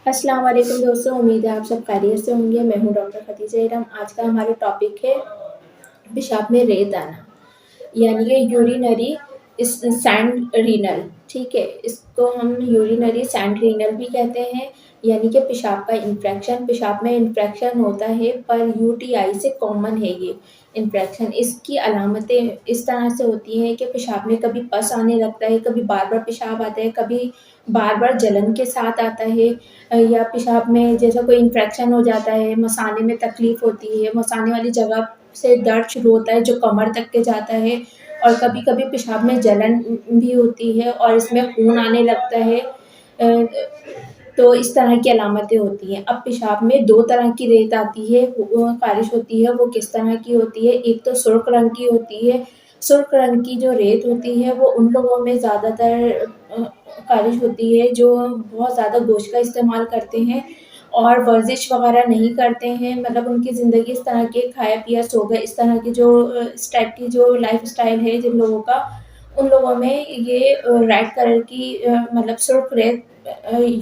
अस्सलाम वालेकुम दोस्तों, उम्मीद है आप सब खैरियत से होंगे। मैं हूँ डॉक्टर खदीजा इरम। आज का हमारा टॉपिक है पेशाब में रेत आना, यानी कि यूरिनरी सैंड रीनल। ठीक है, इसको हम यूरिनरी सैंड रीनल भी कहते हैं, यानी कि पेशाब का इन्फेक्शन। पेशाब में इन्फेक्शन होता है, पर यूटीआई से कॉमन है ये इन्फेक्शन। इसकी अलामतें इस तरह से होती हैं कि पेशाब में कभी पस आने लगता है, कभी बार बार पेशाब आता है, कभी बार बार जलन के साथ आता है, या पेशाब में जैसा कोई इन्फेक्शन हो जाता है, मसाने में तकलीफ़ होती है, मसाने वाली जगह से दर्द शुरू होता है जो कमर तक के जाता है, और कभी-कभी पेशाब में जलन भी होती है और इसमें खून आने लगता है। तो इस तरह की अलामतें होती हैं। अब पेशाब में 2 तरह की रेत आती है, वो ख़ारिज होती है, वो किस तरह की होती है? एक तो सुर्ख रंग की होती है। सुर्ख रंग की जो रेत होती है वो उन लोगों में ज़्यादातर ख़ारिज होती है जो बहुत ज़्यादा गोश्त का इस्तेमाल करते हैं और वर्जिश वग़ैरह नहीं करते हैं। मतलब उनकी ज़िंदगी इस तरह की खाया-पिया सो गए, इस तरह की जो इस टाइप की जो लाइफ़स्टाइल है जिन लोगों का, उन लोगों में ये रेड कलर की मतलब सुर्ख रेत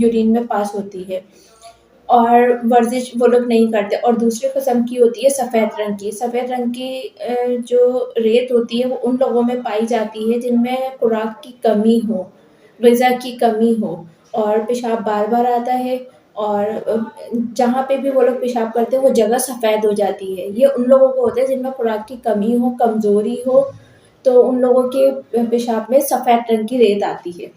यूरिन में पास होती है और वर्जिश वो लोग नहीं करते। और दूसरी किस्म की होती है सफ़ेद रंग की। सफ़ेद रंग की जो रेत होती है वो उन लोगों में पाई जाती है जिनमें खुराक की कमी हो, ग़िज़ा की कमी हो और पेशाब बार-बार आता है, और जहाँ पे भी वो लोग पेशाब करते हैं वो जगह सफ़ेद हो जाती है। ये उन लोगों को होता है जिनमें खुराक की कमी हो, कमज़ोरी हो, तो उन लोगों के पेशाब में सफ़ेद रंग की रेत आती है।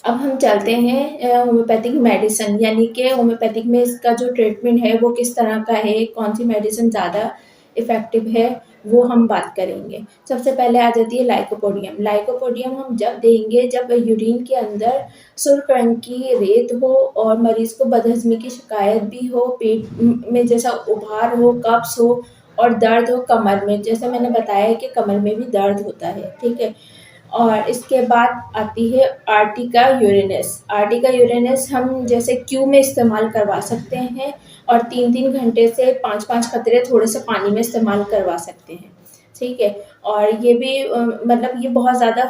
अब हम चलते हैं होम्योपैथिक मेडिसिन, यानी कि होम्योपैथिक में इसका जो ट्रीटमेंट है वो किस तरह का है, कौन-सी मेडिसिन ज़्यादा इफ़ेक्टिव है, वो हम बात करेंगे। सबसे पहले आ जाती है लाइकोपोडियम। लाइकोपोडियम हम जब देंगे जब यूरिन के अंदर सुर्ख रंग की रेत हो और मरीज़ को बदहज़मी की शिकायत भी हो, पेट में जैसा उभार हो, कब्ज़ हो और दर्द हो कमर में। जैसे मैंने बताया कि कमर में भी दर्द होता है, ठीक है? और इसके बाद आती है आर्टिका यूरेनस। आर्टिका यूरेनस हम जैसे क्यू में इस्तेमाल करवा सकते हैं और 3-3 घंटे से 5-5 कतरे थोड़े-से पानी में इस्तेमाल करवा सकते हैं, ठीक है? और ये भी मतलब ये बहुत ज़्यादा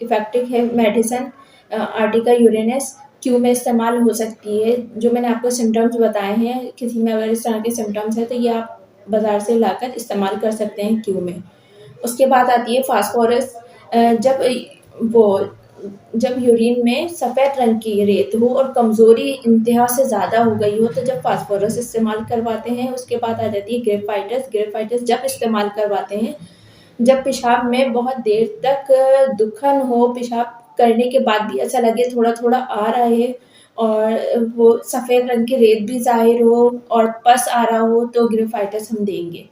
इफ़ेक्टिव है मेडिसिन। आर्टिका यूरेनस क्यू में इस्तेमाल हो सकती है। जो मैंने आपको सिम्पटम्स बताए हैं, किसी में अगर इस तरह के सिम्पटम्स हैं तो ये आप बाज़ार से लाकर इस्तेमाल कर सकते हैं क्यू में। उसके बाद आती है फास्फोरस। जब वो जब यूरिन में सफ़ेद रंग की रेत हो और कमज़ोरी इंतहा से ज़्यादा हो गई हो, तो जब फास्फोरस इस्तेमाल करवाते हैं। उसके बाद आ जाती है ग्रेफ़ाइटस। ग्रेफ़ाइटस जब इस्तेमाल करवाते हैं, जब पेशाब में बहुत देर तक दुखन हो, पेशाब करने के बाद भी ऐसा लगे थोड़ा-थोड़ा आ रहा है और वो सफ़ेद रंग की रेत भी ज़ाहिर हो और पस आ रहा हो, तो ग्रेफ़ाइटस हम देंगे।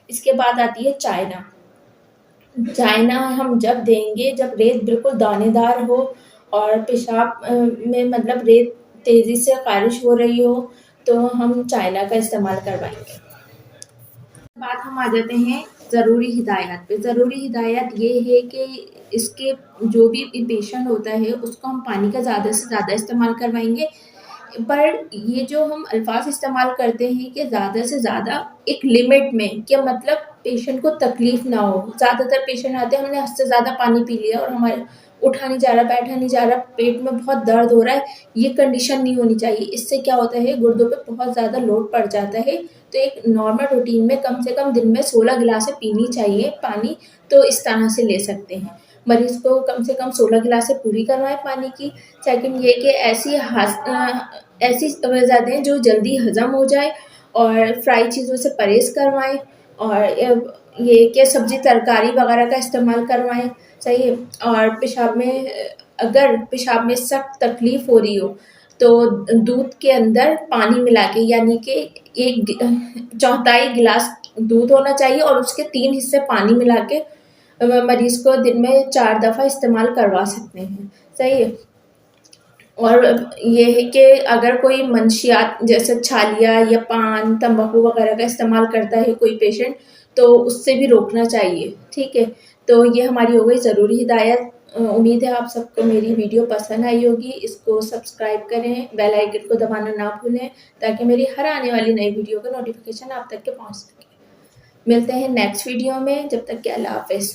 इसके बाद आती है चाइना। चाइना हम जब देंगे जब रेत बिल्कुल दानेदार हो और पेशाब में मतलब रेत तेज़ी से ख़ारिज हो रही हो, तो हम चाइना का इस्तेमाल करवाएँगे। बाद हम आ जाते हैं ज़रूरी हिदायत पे। ज़रूरी हिदायत ये है कि इसके जो भी पेशेंट होता है उसको हम पानी का ज़्यादा से ज़्यादा इस्तेमाल करवाएँगे। पर ये जो हम अल्फ़ाज़ इस्तेमाल करते हैं कि ज़्यादा से ज़्यादा एक लिमिट में, कि मतलब पेशेंट को तकलीफ़ ना हो। ज़्यादातर पेशेंट आते हैं, हमने हद से ज़्यादा पानी पी लिया और हमारे उठा नहीं जा रहा, बैठा नहीं जा रहा, पेट में बहुत दर्द हो रहा है, ये कंडीशन नहीं होनी चाहिए। इससे क्या होता है, गुर्दों पे बहुत ज़्यादा लोड पड़ जाता है। तो एक नॉर्मल रूटीन में कम से कम दिन में 16 गिलासें पीनी चाहिए पानी, तो इस तरह से ले सकते हैं। मरीज़ को कम से कम 16 गिलासें पूरी करवाएँ पानी की। सेकंड ये कि ऐसी ग़िज़ा दें जो जल्दी हज़म हो जाए और फ्राई चीज़ों से परहेज़ करवाएँ, और ये कि सब्ज़ी तरकारी वग़ैरह का इस्तेमाल करवाएँ, सही है? और पेशाब में अगर पेशाब में सख्त तकलीफ़ हो रही हो, तो दूध के अंदर पानी मिला के, यानी कि 1/4 गिलास दूध होना चाहिए और उसके 3 हिस्से पानी मिला के मरीज़ को दिन में 4 दफ़ा इस्तेमाल करवा सकते हैं, सही है? और ये है कि अगर कोई मंशियात जैसे छालिया या पान, तम्बाकू वग़ैरह का इस्तेमाल करता है कोई पेशेंट, तो उससे भी रोकना चाहिए, ठीक है? तो ये हमारी हो गई ज़रूरी हिदायत। उम्मीद है आप सबको मेरी वीडियो पसंद आई होगी। इसको सब्सक्राइब करें, बेल आइकन को दबाना ना भूलें, ताकि मेरी हर आने वाली नई वीडियो का नोटिफ़िकेशन आप तक के पहुँच सके। मिलते हैं नेक्स्ट वीडियो में, जब तक के अल्लाह हाफ़िज़।